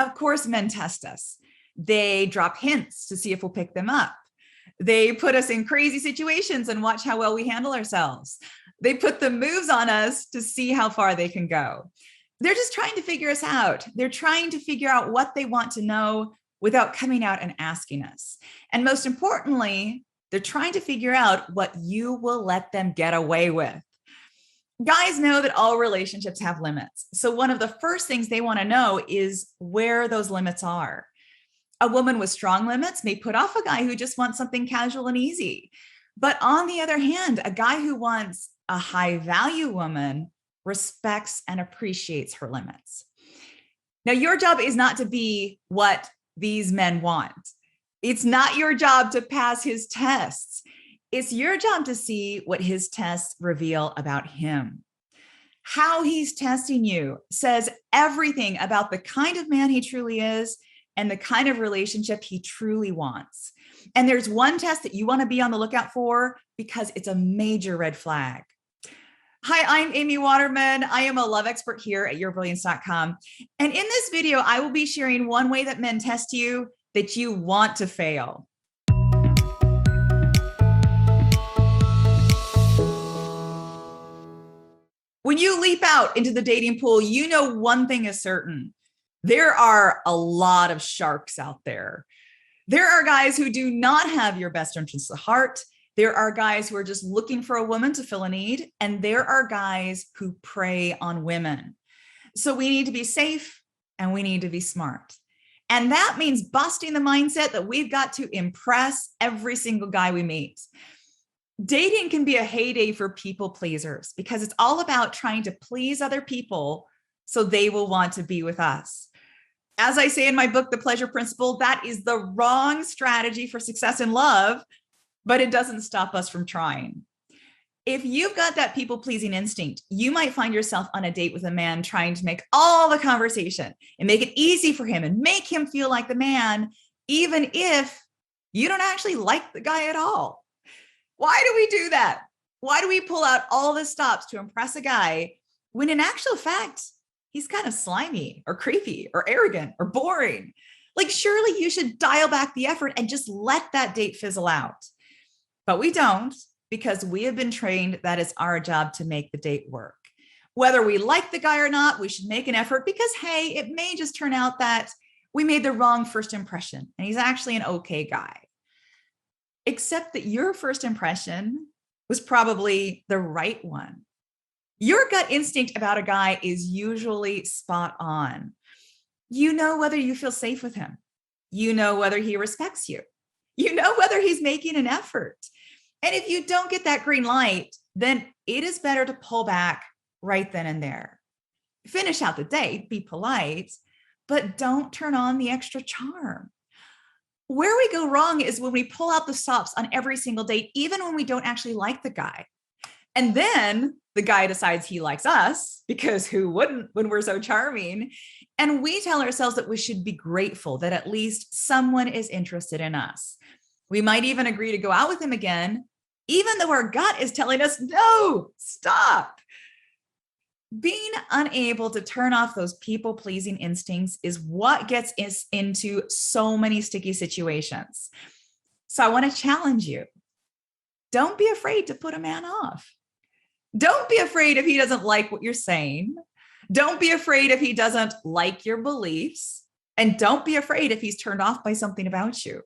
Of course, men test us. They drop hints to see if we'll pick them up. They put us in crazy situations and watch how well we handle ourselves. They put the moves on us to see how far they can go. They're just trying to figure us out. They're trying to figure out what they want to know without coming out and asking us. And most importantly, they're trying to figure out what you will let them get away with. Guys know that all relationships have limits. So one of the first things they want to know is where those limits are. A woman with strong limits may put off a guy who just wants something casual and easy. But on the other hand, a guy who wants a high value woman respects and appreciates her limits. Now, your job is not to be what these men want. It's not your job to pass his tests. It's your job to see what his tests reveal about him. How he's testing you says everything about the kind of man he truly is and the kind of relationship he truly wants. And there's one test that you want to be on the lookout for because it's a major red flag. Hi, I'm Amy Waterman. I am a love expert here at yourbrilliance.com. And in this video, I will be sharing one way that men test you that you want to fail. When you leap out into the dating pool, you know one thing is certain. There are a lot of sharks out there. There are guys who do not have your best interests at heart. There are guys who are just looking for a woman to fill a need. And there are guys who prey on women. So we need to be safe and we need to be smart. And that means busting the mindset that we've got to impress every single guy we meet. Dating can be a heyday for people pleasers because it's all about trying to please other people so they will want to be with us. As I say in my book, The Pleasure Principle, that is the wrong strategy for success in love, but it doesn't stop us from trying. If you've got that people-pleasing instinct, you might find yourself on a date with a man trying to make all the conversation and make it easy for him and make him feel like the man, even if you don't actually like the guy at all. Why do we do that? Why do we pull out all the stops to impress a guy when in actual fact, he's kind of slimy or creepy or arrogant or boring? Like, surely you should dial back the effort and just let that date fizzle out. But we don't, because we have been trained that it's our job to make the date work. Whether we like the guy or not, we should make an effort because, hey, it may just turn out that we made the wrong first impression and he's actually an okay guy. Except that your first impression was probably the right one. Your gut instinct about a guy is usually spot on. You know whether you feel safe with him. You know whether he respects you. You know whether he's making an effort. And if you don't get that green light, then it is better to pull back right then and there. Finish out the date, be polite, but don't turn on the extra charm. Where we go wrong is when we pull out the stops on every single date, even when we don't actually like the guy. And then the guy decides he likes us, because who wouldn't when we're so charming? And we tell ourselves that we should be grateful that at least someone is interested in us. We might even agree to go out with him again, even though our gut is telling us, no, stop. Being unable to turn off those people-pleasing instincts is what gets us into so many sticky situations. So I want to challenge you. Don't be afraid to put a man off. Don't be afraid if he doesn't like what you're saying. Don't be afraid if he doesn't like your beliefs. And don't be afraid if he's turned off by something about you.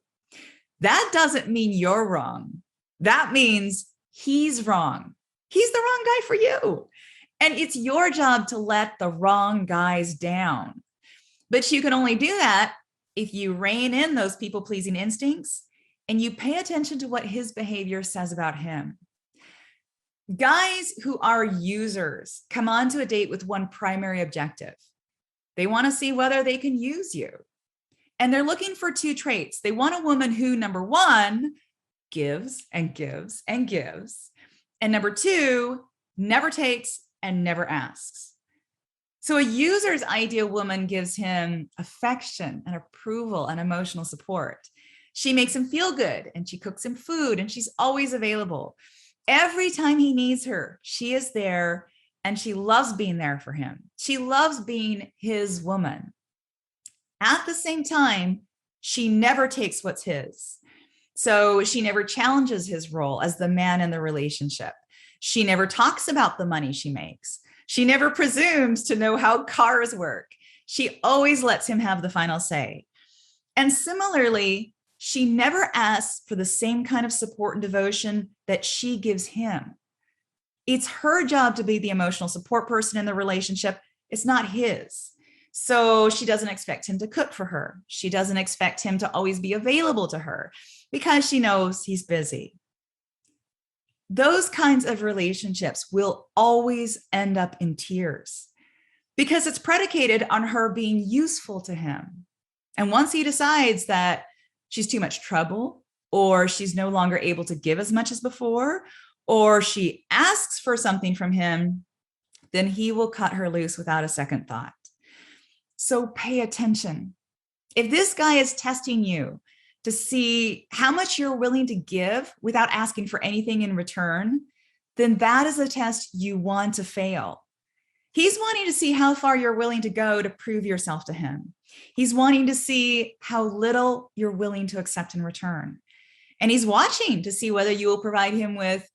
That doesn't mean you're wrong. That means he's wrong. He's the wrong guy for you. And it's your job to let the wrong guys down. But you can only do that if you rein in those people-pleasing instincts and you pay attention to what his behavior says about him. Guys who are users come onto a date with one primary objective. They want to see whether they can use you. And they're looking for two traits. They want a woman who, number one, gives and gives and gives. And number two, never takes and never asks. So a user's ideal woman gives him affection and approval and emotional support. She makes him feel good and she cooks him food and she's always available. Every time he needs her, she is there and she loves being there for him. She loves being his woman. At the same time, she never takes what's his. So she never challenges his role as the man in the relationship. She never talks about the money she makes. She never presumes to know how cars work. She always lets him have the final say. And similarly, she never asks for the same kind of support and devotion that she gives him. It's her job to be the emotional support person in the relationship. It's not his. So she doesn't expect him to cook for her. She doesn't expect him to always be available to her because she knows he's busy. Those kinds of relationships will always end up in tears because it's predicated on her being useful to him. And once he decides that she's too much trouble, or she's no longer able to give as much as before, or she asks for something from him, then he will cut her loose without a second thought. So pay attention. If this guy is testing you to see how much you're willing to give without asking for anything in return, then that is a test you want to fail. He's wanting to see how far you're willing to go to prove yourself to him. He's wanting to see how little you're willing to accept in return. And he's watching to see whether you will provide him with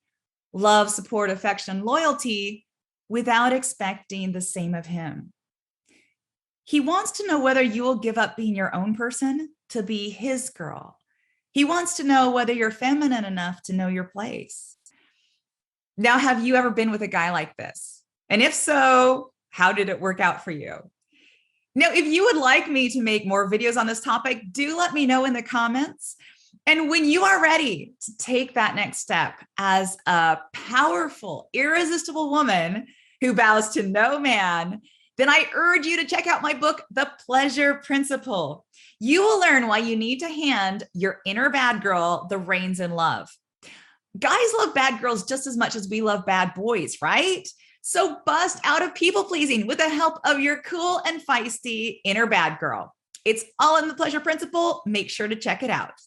love, support, affection, and loyalty without expecting the same of him. He wants to know whether you will give up being your own person to be his girl. He wants to know whether you're feminine enough to know your place. Now, have you ever been with a guy like this? And if so, how did it work out for you? Now, if you would like me to make more videos on this topic, do let me know in the comments. And when you are ready to take that next step as a powerful, irresistible woman who bows to no man, then I urge you to check out my book, The Pleasure Principle. You will learn why you need to hand your inner bad girl the reins in love. Guys love bad girls just as much as we love bad boys, right? So bust out of people pleasing with the help of your cool and feisty inner bad girl. It's all in The Pleasure Principle. Make sure to check it out.